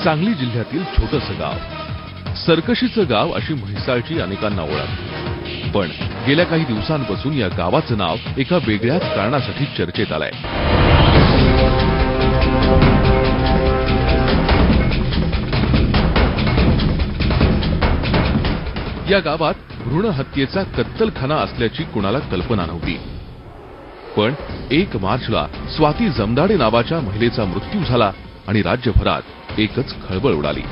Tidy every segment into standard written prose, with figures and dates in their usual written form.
सांगली जिल्ह्यातील छोटंसं गाव, सरकशीचं गाव अशी म्हैसाळची अनेकांना ओळख. पण गेल्या काही दिवसांपासून या गावाचं नाव एका वेगळ्याच कारणासाठी चर्चेत आलंय. या गावात भ्रूण हत्येचा कत्तलखाना असल्याची कुणाला कल्पना नव्हती. पण 1 मार्चला स्वाती जमदाडे नावाच्या महिलेचा मृत्यू झाला आणि राज्यभरात एकच खळबळ उडाली.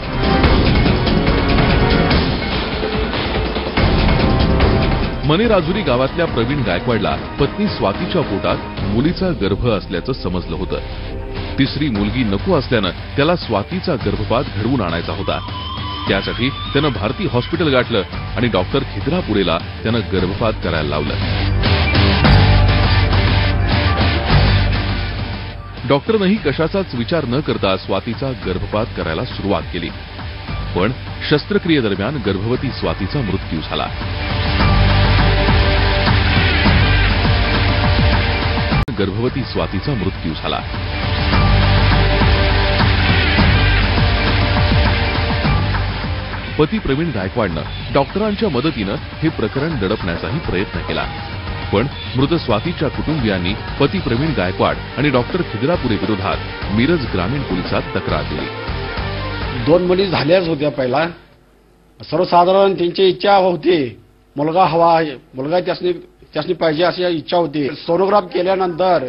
मनेराजुरी गावातल्या प्रवीण गायकवाडला पत्नी स्वातीच्या पोटात मुलीचा गर्भ असल्याचं समजलं होतं. तिसरी मुलगी नको असल्यानं त्याला स्वातीचा गर्भपात घडवून आणायचा होता. त्यासाठी त्यानं भारती हॉस्पिटल गाठलं आणि डॉक्टर खिद्रापुरेला त्यानं गर्भपात करायला लावलं. डॉक्टरनंही कशाचाच विचार न करता स्वातीचा गर्भपात करायला सुरुवात केली. पण शस्त्रक्रियेदरम्यान गर्भवती स्वातीचा मृत्यू झाला. गर्भवती स्वातीचा मृत्यू झाला. पती प्रवीण गायकवाडनं डॉक्टरांच्या मदतीनं हे प्रकरण दडपण्याचाही प्रयत्न केला. पण मृत स्वातीच्या कुटुंबियांनी पती प्रवीण गायकवाड आणि डॉक्टर खिद्रापुरे विरोधात मिरज ग्रामीण पोलिसात तक्रार दिली. 2 मुली झाल्याच होत्या. पहिला सर्वसाधारण त्यांची इच्छा होती, मुलगा हवा, मुलगा त्यासनी पाहिजे अशी इच्छा होती. सोनोग्राफ केल्यानंतर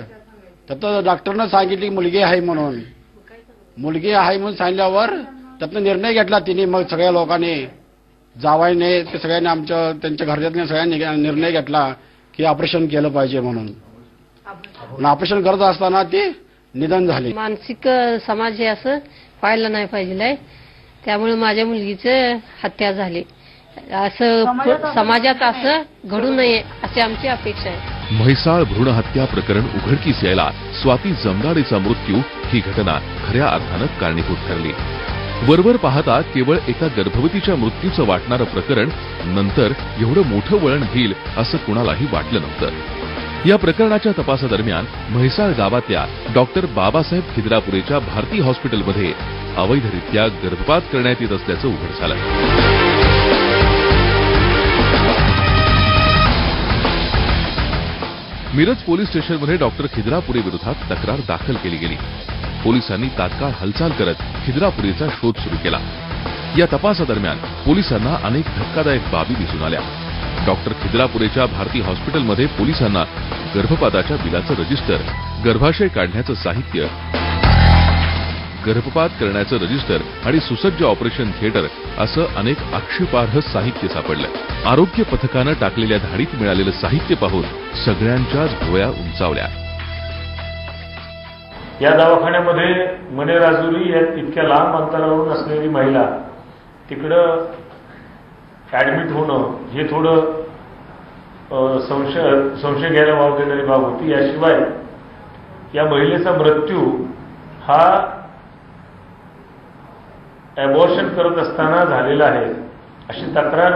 त्यात डॉक्टरनं सांगितली मुलगी आहे म्हणून. मुलगी आहे म्हणून सांगितल्यावर त्यातनं निर्णय घेतला तिने. मग सगळ्या लोकांनी, जावाईने, ते सगळ्यांनी, त्यांच्या घरच्यातल्या सगळ्यांनी निर्णय घेतला की ऑपरेशन केलं पाहिजे म्हणून. ऑपरेशन करत असताना ते निधन झाले. मानसिक समाज हे असं व्हायला नाही पाहिजे, त्यामुळे माझ्या मुलगीचं हत्या झाली. असं समाजात असं घडू नये अशी आमची अपेक्षा आहे. म्हैसाळ भ्रूण हत्या प्रकरण उघडकीस यायला स्वाती जमदाडेचा मृत्यू ही घटना खऱ्या अर्थानं कारणीभूत ठरली. वरवर पाहता केवळ एका गर्भवतीच्या मृत्यूचं वाटणारं प्रकरण नंतर एवढं मोठं वळण घेईल असं कुणालाही वाटलं नव्हतं. या प्रकरणाच्या तपासादरम्यान म्हैसाळ गावातल्या डॉक्टर बाबासाहेब खिद्रापुरेच्या भारती हॉस्पिटलमध्ये अवैधरित्या गर्भपात करण्यात येत असल्याचं उघड झालं. मिरज पोलीस स्टेशनमध्ये डॉक्टर खिद्रापुरे विरोधात तक्रार दाखल केली गेली. पोलिसांनी तात्काळ हालचाल करत खिद्रापुरेचा शोध सुरू केला. या तपासादरम्यान पोलिसांना अनेक धक्कादायक बाबी दिसून आल्या. डॉक्टर खिद्रापुरेच्या भारती हॉस्पिटलमध्ये पोलिसांना गर्भपाताच्या बिलाचं रजिस्टर, गर्भाशय काढण्याचं साहित्य, गर्भपात करण्याचं रजिस्टर आणि सुसज्ज ऑपरेशन थिएटर असं अनेक आक्षेपार्ह साहित्य सापडलं. आरोग्य पथकानं टाकलेल्या धाडीत मिळालेलं साहित्य पाहून सगळ्यांच्याच भुवया उंचावल्या. या दवाखान्यामध्ये मनेराजुरी या इतक्या लांब अंतरावरून असलेली महिला तिकडं ऍडमिट होणं हे थोडं संशय घ्यायला वाव देणारी बाब होती. याशिवाय या महिलेचा मृत्यू हा अबॉर्शन करत असताना झालेला आहे अशी तक्रार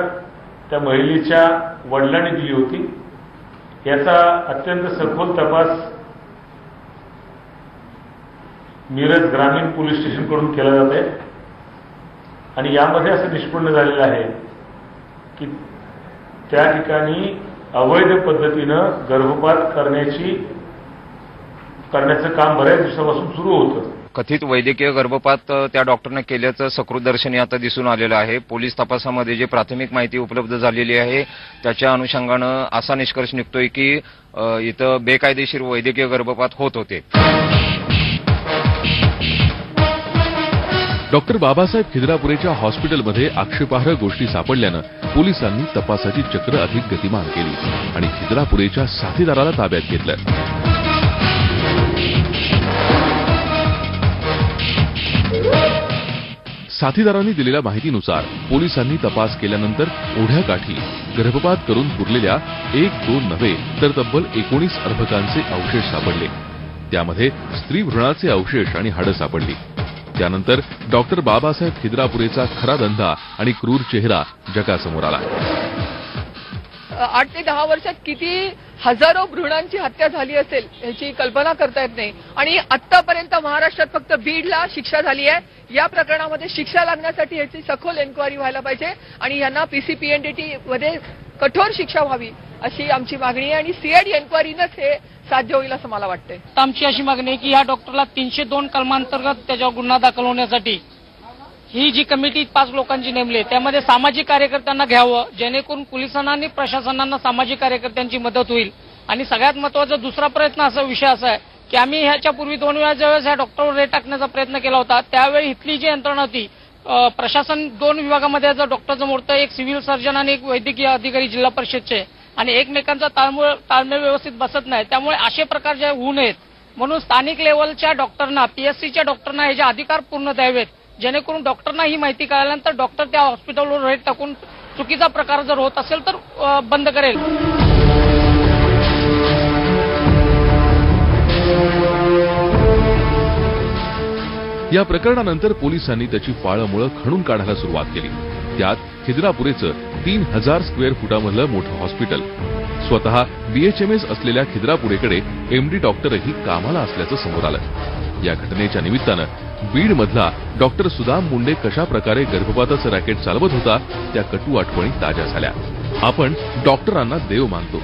त्या महिलेच्या वडिलांनी दिली होती. याचा अत्यंत सखोल तपास मिरज ग्रामीण पोलीस स्टेशनकडून केला जात आहे आणि यामध्ये असं निष्पन्न झालेलं आहे की त्या ठिकाणी अवैध पद्धतीनं गर्भपात करण्याचं काम बऱ्याच दिवसापासून सुरू होतं. कथित वैद्यकीय गर्भपात त्या डॉक्टरने केल्याचं सकृतदर्शनी आता दिसून आलेलं आहे. पोलीस तपासामध्ये जे प्राथमिक माहिती उपलब्ध झालेली आहे त्याच्या अनुषंगानं असा निष्कर्ष निघतोय की इथं बेकायदेशीर वैद्यकीय गर्भपात होत होते. डॉक्टर बाबासाहेब खिद्रापुरेच्या हॉस्पिटलमध्ये आक्षेपार्ह गोष्टी सापडल्यानं पोलिसांनी तपासाची चक्र अधिक गतिमान केली आणि खिद्रापुरेच्या साथीदाराला ताब्यात घेतलं. साथीदारांनी दिलेल्या माहितीनुसार पोलिसांनी तपास केल्यानंतर ओढ्याकाठी गर्भपात करून पुरलेल्या 1-2 नव्हे तर तब्बल 19 अर्भकांचे अवशेष सापडले. त्यामध्ये स्त्री भ्रूणाचे अवशेष आणि हाडं सापडली. त्यानंतर डॉक्टर बाबासाहेब खिद्रापुरेचा खरा धंदा आणि क्रूर चेहरा जगासमोर आला. 8 ते 10 वर्षात किती हजारो भ्रूणांची हत्या झाली असेल याची कल्पना करता येत नाही. आणि आतापर्यंत महाराष्ट्रात फक्त बीडला शिक्षा झाली आहे. या प्रकरणामध्ये शिक्षा लागण्यासाठी याची सखोल एन्क्वायरी व्हायला पाहिजे आणि यांना पीसीपीएनडीटी मध्ये कठोर शिक्षा व्हावी अशी आमची मागणी आहे आणि सीआयडी एन्क्वायरीनंच हे साध्य होईल असं मला वाटतंय. आमची अशी मागणी आहे की या डॉक्टरला 302 कलमांतर्गत त्याच्यावर गुन्हा दाखल होण्यासाठी ही जी कमिटी 5 लोकांची नेमली त्यामध्ये सामाजिक कार्यकर्त्यांना घ्यावं, जेणेकरून पोलिसांना आणि प्रशासनांना सामाजिक कार्यकर्त्यांची मदत होईल. आणि सगळ्यात महत्त्वाचा दुसरा प्रयत्न असा विषय असा आहे की आम्ही ह्याच्यापूर्वी 2 वेळा ज्यावेळेस ह्या डॉक्टरवर रेट टाकण्याचा प्रयत्न केला होता त्यावेळी इथली जी यंत्रणा होती, प्रशासन 2 विभागामध्ये जर डॉक्टरचं मोडतं, एक सिव्हिल सर्जन आणि एक वैद्यकीय अधिकारी जिल्हा परिषदचे, आणि एकमेकांचा ताळमेळ व्यवस्थित बसत नाही. त्यामुळे असे प्रकार जे होऊ नयेत म्हणून स्थानिक लेवलच्या डॉक्टरना, पीएससीच्या डॉक्टरना ह्याचे अधिकार पूर्ण द्यावेत, जेणेकरून डॉक्टरना ही माहिती कळाल्यानंतर डॉक्टर त्या हॉस्पिटलवर रेट टाकून चुकीचा प्रकार जर होत असेल तर बंद करेल. या प्रकरणानंतर पोलिसांनी त्याची पाळंमुळं खणून काढायला सुरुवात केली. त्यात खिद्रापुरेचं 3000 स्क्वेअर फुटामधलं मोठं हॉस्पिटल, स्वतः बीएचएमएस असलेल्या खिद्रापुरेकडे एमडी डॉक्टरही कामाला असल्याचं समोर आलं. या घटनेच्या निमित्तानं बीड मधला डॉक्टर सुदाम मुंडे कशा प्रकारे गर्भपाताचं रॅकेट चालवत होता त्या कटू आठवणी ताज्या झाल्या. आपण डॉक्टरांना देव मानतो,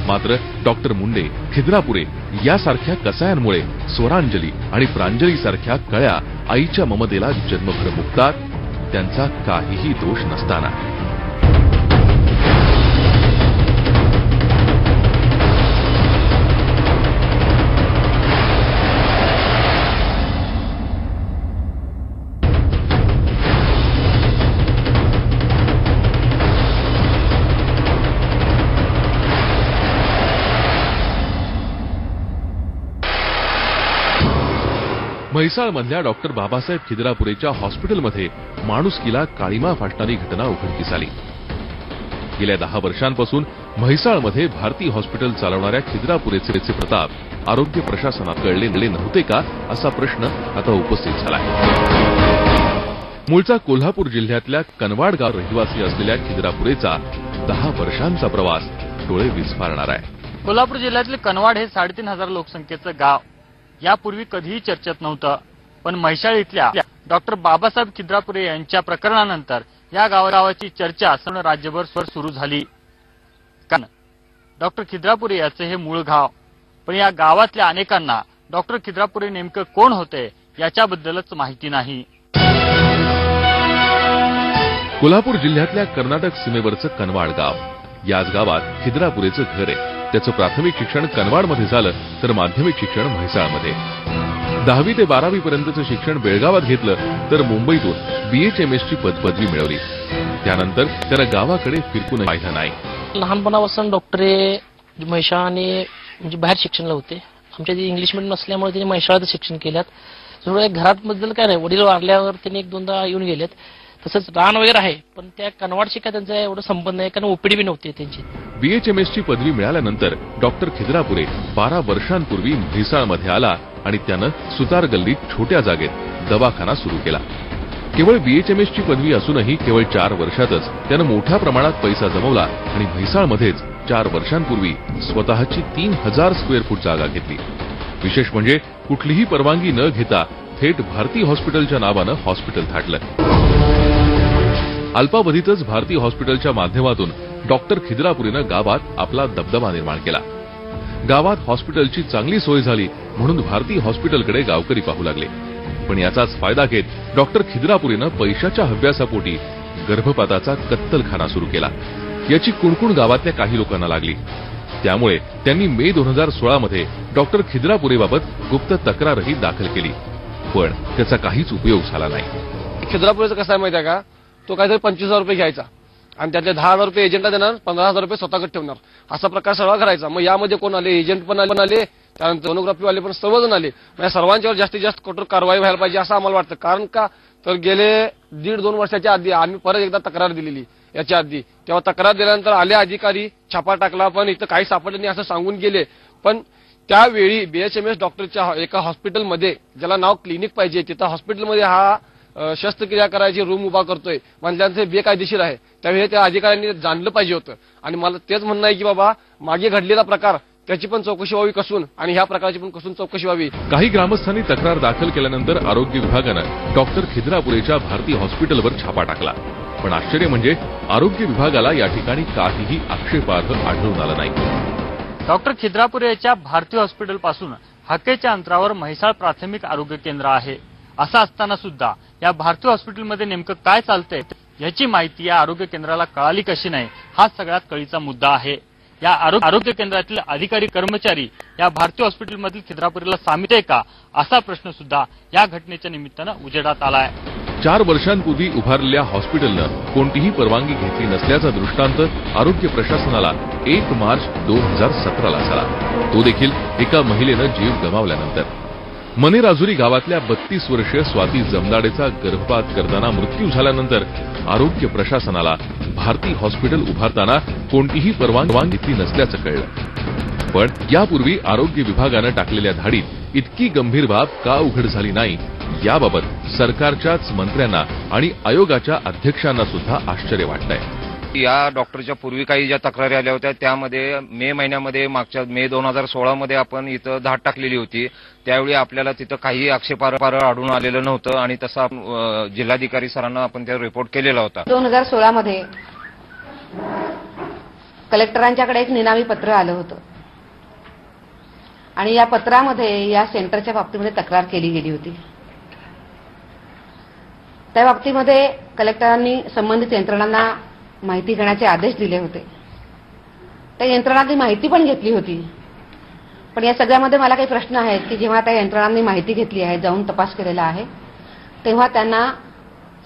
मात्र डॉक्टर मुंडे, खिद्रापुरे यासारख्या कसायांमुळे स्वरांजली आणि प्रांजली सारख्या कळ्या आईच्या ममतेला जन्मभर मुकतात, त्यांचा काहीही दोष नसताना. म्हैसाळमधल्या डॉक्टर बाबासाहेब खिद्रापुरेच्या हॉस्पिटलमध्ये माणुसकीला काळीमा फासणारी घटना उघडकीस आली. गेल्या 10 वर्षांपासून म्हैसाळमध्ये भारती हॉस्पिटल चालवणाऱ्या खिद्रापुरेचे प्रताप आरोग्य प्रशासनात कळले नव्हते का असा प्रश्न आता उपस्थित झाला आहे. मूळचा कोल्हापूर जिल्ह्यातल्या कनवाड गाव रहिवासी असलेल्या खिद्रापुरेचा 10 वर्षांचा प्रवास डोळे विस्फारणार आहे. कोल्हापूर जिल्ह्यातले कनवाड हे 3,500 लोकसंख्येचं गाव यापूर्वी कधीही चर्चेत नव्हतं, पण म्हैसाळ इथल्या डॉक्टर बाबासाहेब खिद्रापुरे यांच्या प्रकरणानंतर या गावाची चर्चा संपूर्ण राज्यभर सुरू झाली. कारण डॉक्टर खिद्रापुरे याचे हे मूळ गाव, पण या गावातल्या अनेकांना डॉक्टर खिद्रापुरे नेमकं कोण होते याच्याबद्दलच माहिती नाही. कोल्हापूर जिल्ह्यातल्या कर्नाटक सीमेवरचं कनवाड गाव, याच गावात खिद्रापुरेचं घर आहे. त्याचं प्राथमिक शिक्षण कनवाडमध्ये झालं तर माध्यमिक शिक्षण म्हैसाळमध्ये. 10वी ते 12वी पर्यंतचं शिक्षण बेळगावात घेतलं तर मुंबईतून बीएचएमएसची पदवी मिळवली. त्यानंतर त्यानं गावाकडे फिरकून पाहिलं नाही. लहानपणापासून डॉक्टरे म्हैसाळ आणि म्हणजे बाहेर शिक्षणला होते. आमच्या जे इंग्लिश मीडियम नसल्यामुळे त्यांनी म्हैसाळचं शिक्षण केल्यात. थोडं घरात बद्दल काय नाही, वडील वारल्यावर त्यांनी 1-2दा येऊन गेलेत. तसंच रान वगैरे आहे, पण त्या कनवाडशी काय त्यांचा एवढं संबंध नाही, कारण ओपीडी बी नव्हती त्यांची. बीएचएमएसची पदवी मिळाल्यानंतर डॉक्टर खिद्रापुरे 12 वर्षांपूर्वी म्हैसाळमध्ये आला आणि त्यानं सुतार गल्लीत छोट्या जागेत दवाखाना सुरू केला. केवळ बीएचएमएसची पदवी असूनही केवळ 4 वर्षातच त्यानं मोठ्या प्रमाणात पैसा जमवला आणि म्हैसाळमध्येच 4 वर्षांपूर्वी स्वतःची 3000 स्क्वेअर फूट जागा घेतली. विशेष म्हणजे कुठलीही परवानगी न घेता थेट भारती हॉस्पिटलच्या नावानं हॉस्पिटल थाटलं. अल्पावधीतच भारती हॉस्पिटलच्या माध्यमातून डॉक्टर खिद्रापुरेनं गावात आपला दबदबा निर्माण केला. गावात हॉस्पिटलची चांगली सोय झाली म्हणून भारती हॉस्पिटलकडे गावकरी पाहू लागले. पण याचाच फायदा घेत डॉक्टर खिद्रापुरेनं पैशाच्या हव्यासापोटी गर्भपाताचा कत्तलखाना सुरू केला. याची कुणकुण गावातल्या काही लोकांना लागली. त्यामुळे त्यांनी मे 2016 मध्ये डॉक्टर खिद्रापुरेबाबत गुप्त तक्रारही दाखल केली, पण त्याचा काहीच उपयोग झाला नाही. खिद्रापुरेचं कसं आहे माहिती आहे का, तो काहीतरी 25,000 रुपये घ्यायचा आणि त्यातले 10,000 रुपये एजंटला देणार, 15,000 रुपये स्वतःकडे ठेवणार, असा प्रकार सगळा करायचा. मग यामध्ये कोण आले, एजंट पण आले, त्यानंतर सोनोग्राफीवाले पण सर्वजण आले. या सर्वांच्यावर जास्तीत जास्त कठोर कारवाई व्हायला पाहिजे असं आम्हाला वाटतं. कारण का तर गेले 1.5-2 वर्षाच्या आधी आम्ही परत एकदा तक्रार दिलेली याच्या आधी. तेव्हा तक्रार दिल्यानंतर आले अधिकारी, छापा टाकला, पण इथं काही सापडलं नाही असं सांगून गेले. पण त्यावेळी बीएचएमएस डॉक्टरच्या एका हॉस्पिटलमध्ये, ज्याला नाव क्लिनिक पाहिजे, तिथं हॉस्पिटलमध्ये हा शस्त्रक्रिया करायची रूम उभा करतोय म्हणजे बेकायदेशीर आहे. त्यावेळी त्या अधिकाऱ्यांनी जाणलं पाहिजे होतं. आणि मला तेच म्हणणं आहे की बाबा मागे घडलेला प्रकार त्याची पण चौकशी व्हावी कसून आणि ह्या प्रकारची पण कसून चौकशी व्हावी. काही ग्रामस्थांनी तक्रार दाखल केल्यानंतर आरोग्य विभागानं डॉक्टर खिद्रापुरेच्या भारती हॉस्पिटलवर छापा टाकला. पण आश्चर्य म्हणजे आरोग्य विभागाला या ठिकाणी काहीही आक्षेपार्ह आढळून आलं नाही. डॉक्टर खिद्रापुरेच्या भारती हॉस्पिटल पासून हाकेच्या अंतरावर म्हैसाळ प्राथमिक आरोग्य केंद्र आहे. असं असताना सुद्धा या भारती हॉस्पिटलमध्ये नेमकं काय चालतंय याची माहिती या आरोग्य केंद्राला कळाली कशी नाही, हा सगळ्यात कळीचा मुद्दा आहे. या आरोग्य केंद्रातील अधिकारी कर्मचारी या भारती हॉस्पिटलमधील खिद्रापुरेला सामील आहे का, असा प्रश्न सुद्धा या घटनेच्या निमित्तानं उजेडात आलाय. 4 वर्षांपूर्वी उभारलेल्या हॉस्पिटलनं कोणतीही परवानगी घेतली नसल्याचा दृष्टांत आरोग्य प्रशासनाला 1 मार्च 2017ला झाला. तो देखील एका महिलेनं जीव गमावल्यानंतर. मनेराजुरी गावातल्या 32 वर्षीय स्वाती जमदाडेचा गर्भपात करताना मृत्यू झाल्यानंतर आरोग्य प्रशासनाला भारती हॉस्पिटल उभारताना कोणतीही परवानगी घेतली नसल्याचं कळलं. पण यापूर्वी आरोग्य विभागानं टाकलेल्या धाडीत इतकी गंभीर बाब का उघड झाली नाही, याबाबत सरकारच्याच मंत्र्यांना आणि आयोगाच्या अध्यक्षांना सुद्धा आश्चर्य वाटतंय. या डॉक्टरच्या पूर्वी काही ज्या तक्रारी आल्या होत्या त्यामध्ये मे महिन्यामध्ये मागच्या मे 2016 मध्ये आपण इथं धाड टाकलेली होती. त्यावेळी आपल्याला तिथं काही आक्षेपार्ह आढळून आलेलं नव्हतं आणि तसा जिल्हाधिकारी सरांना आपण त्या रिपोर्ट केलेला होता. 2016 मध्ये कलेक्टरांच्याकडे एक निनावी पत्र आलं होतं आणि या पत्रामध्ये या सेंटरच्या बाबतीमध्ये तक्रार केली गेली होती. त्या बाबतीमध्ये कलेक्टरांनी संबंधित यंत्रणांना माहिती घेण्याचे आदेश दिले होते. त्या यंत्रणांनी माहिती पण घेतली होती. पण या सगळ्यामध्ये मला काही प्रश्न आहेत की जेव्हा त्या यंत्रणांनी माहिती घेतली आहे, जाऊन तपास केलेला आहे, तेव्हा त्यांना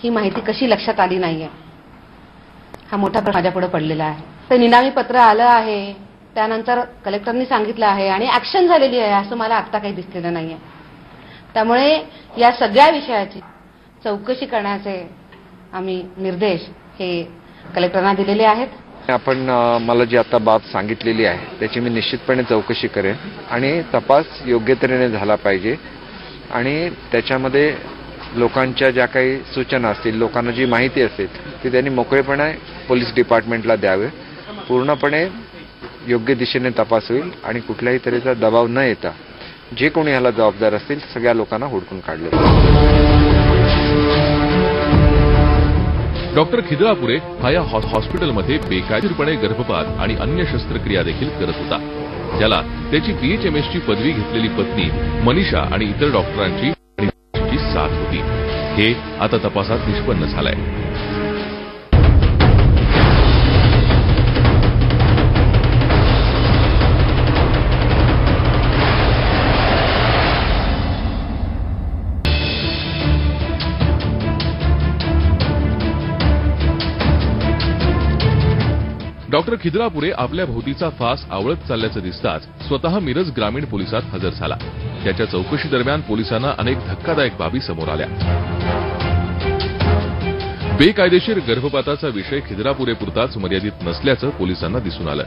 ही माहिती कशी लक्षात आली नाहीये, हा मोठा प्रश्न माझ्यापुढे पडलेला आहे. ते निनावी पत्र आलं आहे, त्यानंतर कलेक्टरनी सांगितलं आहे आणि ऍक्शन झालेली आहे असं मला आता काही दिसलेलं नाहीये. त्यामुळे या सगळ्या विषयाची चौकशी करण्याचे आम्ही निर्देश हे कलेक्टरांना दिलेले आहेत. आपण मला जी आता बाब सांगितलेली आहे त्याची मी निश्चितपणे चौकशी करेन आणि तपास योग्य तऱ्हेने झाला पाहिजे आणि त्याच्यामध्ये लोकांच्या ज्या काही सूचना असतील, लोकांना जी माहिती असेल ती त्यांनी मोकळेपणे पोलीस डिपार्टमेंटला द्यावे. पूर्णपणे योग्य दिशेने तपास होईल आणि कुठल्याही तऱ्हेचा दबाव न येता जे कोणी ह्याला जबाबदार असतील सगळ्या लोकांना हुडकून काढले जाईल. डॉक्टर खिद्रापुरे हा या हॉस्पिटलमध्ये बेकायदेशीरपणे गर्भपात आणि अन्य शस्त्रक्रिया देखील करत होता. त्याला त्याची BHMSची पदवी घेतलेली पत्नी मनीषा आणि इतर डॉक्टरांची साथ होती. हे आता तपासात निष्पन्न झालंय. डॉक्टर खिद्रापुरे आपल्या भोवतीचा फास आवळत चालल्याचं दिसताच स्वतः मिरज ग्रामीण पोलिसात हजर झाला. त्याच्या चौकशी दरम्यान पोलिसांना अनेक धक्कादायक बाबी समोर आल्या. बेकायदेशीर गर्भपाताचा विषय खिद्रापुरेपुरताच मर्यादित नसल्याचं पोलिसांना दिसून आलं.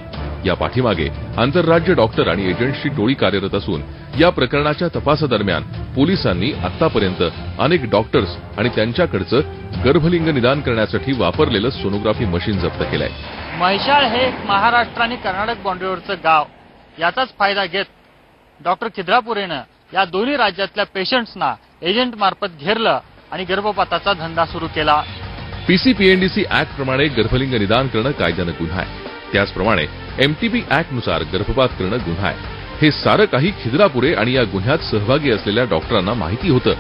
या पाठीमागे आंतरराज्य डॉक्टर आणि एजंट्सची टोळी कार्यरत असून या प्रकरणाच्या तपासादरम्यान पोलिसांनी आतापर्यंत अनेक डॉक्टर्स आणि त्यांच्याकडचं गर्भलिंग निदान करण्यासाठी वापरलेलं सोनोग्राफी मशीन जप्त केलंय. म्हैसाळ हे महाराष्ट्र आणि कर्नाटक बाँड्रीवरचं गाव. याचाच फायदा घेत डॉक्टर खिद्रापुरेनं या दोन्ही राज्यातल्या पेशंट्सना एजंट मार्फत घेरलं आणि गर्भपाताचा धंदा सुरू केला. PCPNDC ऍक्ट प्रमाणे गर्भलिंग निदान करणं कायद्यानं गुन्हा आहे. त्याचप्रमाणे MTB ऍक्ट नुसार गर्भपात करणं गुन्हा आहे. हे सारं काही खिद्रापुरे आणि या गुन्ह्यात सहभागी असलेल्या डॉक्टरांना माहिती होतं.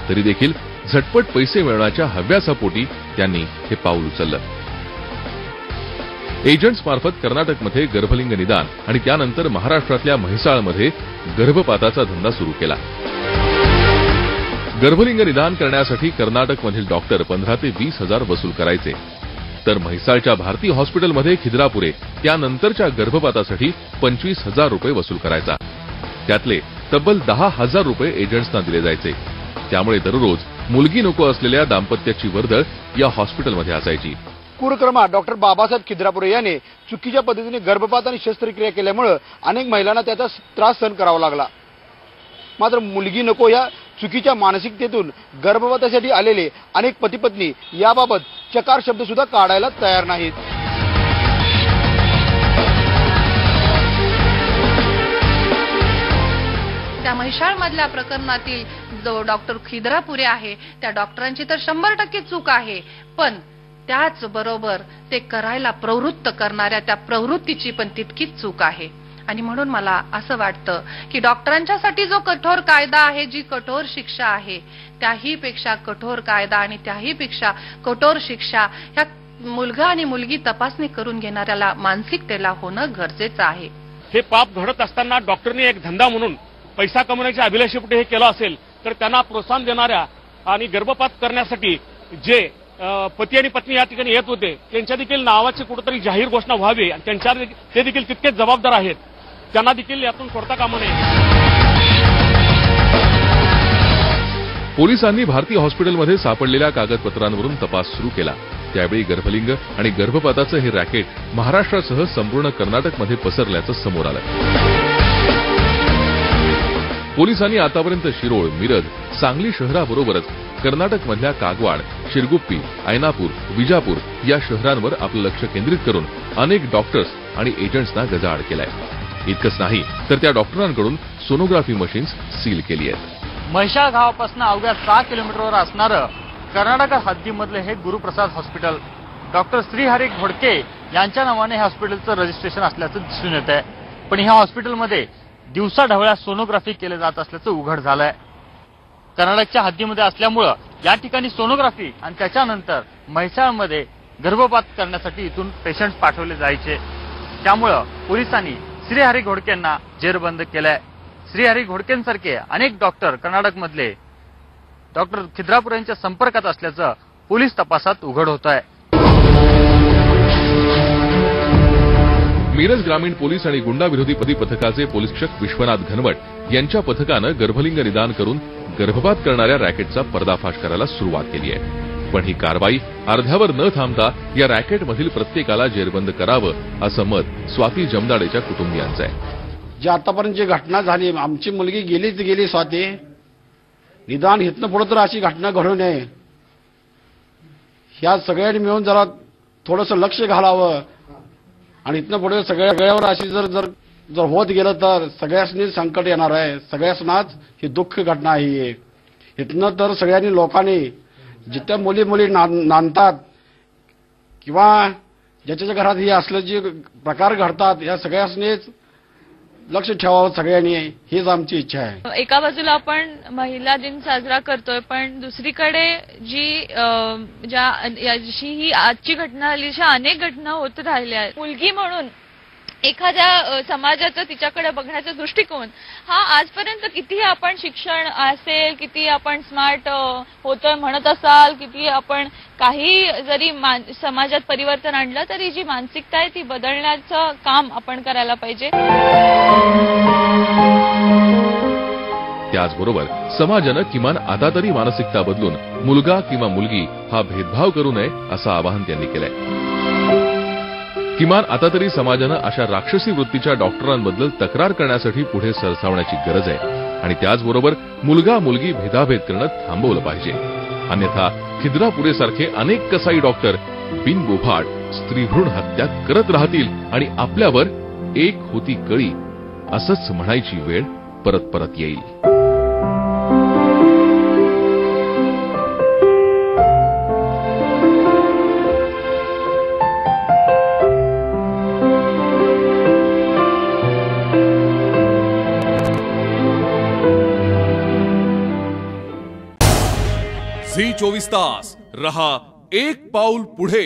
तरी देखील झटपट पैसे मिळवण्याच्या हव्यासापोटी त्यांनी हे पाऊल उचललं. एजंट्स मार्फत कर्नाटकमध्ये गर्भलिंग निदान आणि त्यानंतर महाराष्ट्रातल्या म्हैसाळमध्ये गर्भपाताचा धंदा सुरू केला. गर्भलिंग निदान करण्यासाठी कर्नाटकमधील डॉक्टर 15 ते 20 हजार वसूल करायचे, तर म्हैसाळच्या भारती हॉस्पिटलमध्ये खिद्रापुरे त्यानंतरच्या गर्भपातासाठी 25,000 रुपये वसूल करायचा. त्यातले तब्बल 10,000 रुपये एजंट्सना दिले जायचे. त्यामुळे दररोज मुलगी नको असलेल्या दाम्पत्याची वर्दळ या हॉस्पिटलमध्ये असायची. कुरक्रमात डॉक्टर बाबासाहेब खिद्रापुरे यांनी चुकीच्या पद्धतीने गर्भपात आणि शस्त्रक्रिया केल्यामुळे अनेक महिलांना त्याचा त्रास सहन करावा लागला. मात्र मुलगी नको या चुकीच्या मानसिकतेतून गर्भपातासाठी आलेले अनेक पती पत्नी याबाबत चकार शब्द सुद्धा काढायला तयार नाहीत. म्हैसाळमधल्या प्रकरणातील जो डॉक्टर खिद्रापुरे आहे त्या डॉक्टरांची तर 100% चूक आहे, पण त्याचबरोबर ते करायला प्रवृत्त करणाऱ्या त्या प्रवृत्तीची पण तितकीच चूक आहे. आणि म्हणून मला असं वाटतं की डॉक्टरांच्यासाठी जो कठोर कायदा आहे, जी कठोर शिक्षा आहे, त्याहीपेक्षा कठोर कायदा आणि त्याहीपेक्षा कठोर शिक्षा ह्या मुलगा आणि मुलगी तपासणी करून घेणाऱ्याला मानसिकतेला होणं गरजेचं आहे. हे पाप घडत असताना डॉक्टरने एक धंदा म्हणून पैसा कमवण्याच्या अभिलाषेपोटी हे केलं असेल तर त्यांना प्रोत्साहन देणाऱ्या आणि गर्भपात करण्यासाठी जे पती आणि पत्नी या ठिकाणी येत होते त्यांच्या देखील नावाची कुठेतरी जाहीर घोषणा व्हावी आणि त्यांच्या ते देखील तितकेच जबाबदार आहेत, त्यांना देखील यातून सोडता कामा नये. पोलिसांनी भारती हॉस्पिटलमध्ये सापडलेल्या कागदपत्रांवरून तपास सुरू केला. त्यावेळी गर्भलिंग आणि गर्भपाताचं हे रॅकेट महाराष्ट्रासह संपूर्ण कर्नाटकमध्ये पसरल्याचं समोर आलं. पोलिसांनी आतापर्यंत शिरोळ, मिरज, सांगली शहराबरोबरच कर्नाटकमधल्या कागवाड, शिरगुप्पी, ऐनापूर, विजापूर या शहरांवर आपलं लक्ष केंद्रित करून अनेक डॉक्टर्स आणि एजंट्सना गजाआड केलाय. इतकंच नाही तर त्या डॉक्टरांकडून सोनोग्राफी मशीन्स सील केली आहेत. म्हैसाळ गावापासून अवघ्या 6 किलोमीटरवर असणारं कर्नाटक हद्दीमधले हे गुरुप्रसाद हॉस्पिटल डॉक्टर श्रीहरी घोडके यांच्या नावाने हे हॉस्पिटलचं रजिस्ट्रेशन असल्याचं दिसून येत आहे. पण ह्या हॉस्पिटलमध्ये दिवसाढवळ्या सोनोग्राफी केले जात असल्याचं उघड झालंय. कर्नाटकच्या हद्दीमध्ये असल्यामुळं या ठिकाणी सोनोग्राफी आणि त्याच्यानंतर म्हैसाळमध्ये गर्भपात करण्यासाठी इथून पेशंट पाठवले जायचे. त्यामुळं पोलिसांनी श्रीहरी घोडकेंना जेरबंद केलंय. श्रीहरी घोडकेंसारखे अनेक डॉक्टर कर्नाटकमधले डॉक्टर खिद्रापुरे यांच्या संपर्कात असल्याचं पोलीस तपासात उघड होत आहे. मिरज ग्रामीण पोलीस आणि गुंडाविरोधी पथकाचे पोलीस निरीक्षक विश्वनाथ घनवट यांच्या पथकानं गर्भलिंग निदान करून गर्भपात करणाऱ्या रॅकेटचा पर्दाफाश करायला सुरुवात केली आहे. पण ही कारवाई अर्ध्यावर न थांबता या रॅकेटमधील प्रत्येकाला जेरबंद करावं असं मत स्वाती जमदाडेच्या कुटुंबियांचं आहे. जी आतापर्यंत जी घटना झाली, आमची मुलगी गेलीच गेली स्वाती, निदान इथनं पुढे तर अशी घटना घडू नये, ह्या सगळ्यांनी मिळून जरा थोडंसं लक्ष घालावं आणि इथनं पुढे सगळ्यावर अशी जर होत गेलं तर सगळ्यांनी संकट येणार आहे. सगळ्यांनाच ही दुःख घटना आहे. इथनं तर सगळ्यांनी लोकांनी जिथं मुली नांदतात किंवा ज्याच्या घरात हे असलं जे प्रकार घडतात या सगळ्यांनीच लक्ष ठेवावं सगळ्यांनी, हीच आमची इच्छा आहे. एका बाजूला आपण महिला दिन साजरा करतोय, पण दुसरीकडे जशी ही आजची घटना झाली, अशा अनेक घटना होत राहिल्या आहेत. मुलगी म्हणून एखाद्या समाजाचा तिच्याकडे बघण्याचा दृष्टिकोन हा आजपर्यंत कितीही आपण शिक्षण असेल, किती आपण स्मार्ट होतोय म्हणत असाल, किती आपण काही जरी समाजात परिवर्तन आणलं तरी जी मानसिकता आहे ती बदलण्याचं काम आपण करायला पाहिजे. त्याचबरोबर समाजानं किमान आता तरी मानसिकता बदलून मुलगा किंवा मुलगी हा भेदभाव करू नये असं आवाहन त्यांनी केलंय. किमान आता तरी समाजानं अशा राक्षसी वृत्तीच्या डॉक्टरांबद्दल तक्रार करण्यासाठी पुढे सरसावण्याची गरज आहे आणि त्याचबरोबर मुलगा मुलगी भेदाभेद करणं थांबवलं पाहिजे. अन्यथा खिद्रापुरेसारखे अनेक कसाई डॉक्टर बिनबोभाट स्त्रीभ्रूण हत्या करत राहतील आणि आपल्यावर एक होती कळी असंच म्हणायची वेळ परत परत येईल. झी 24 तास रहा एक पाऊल पुढे.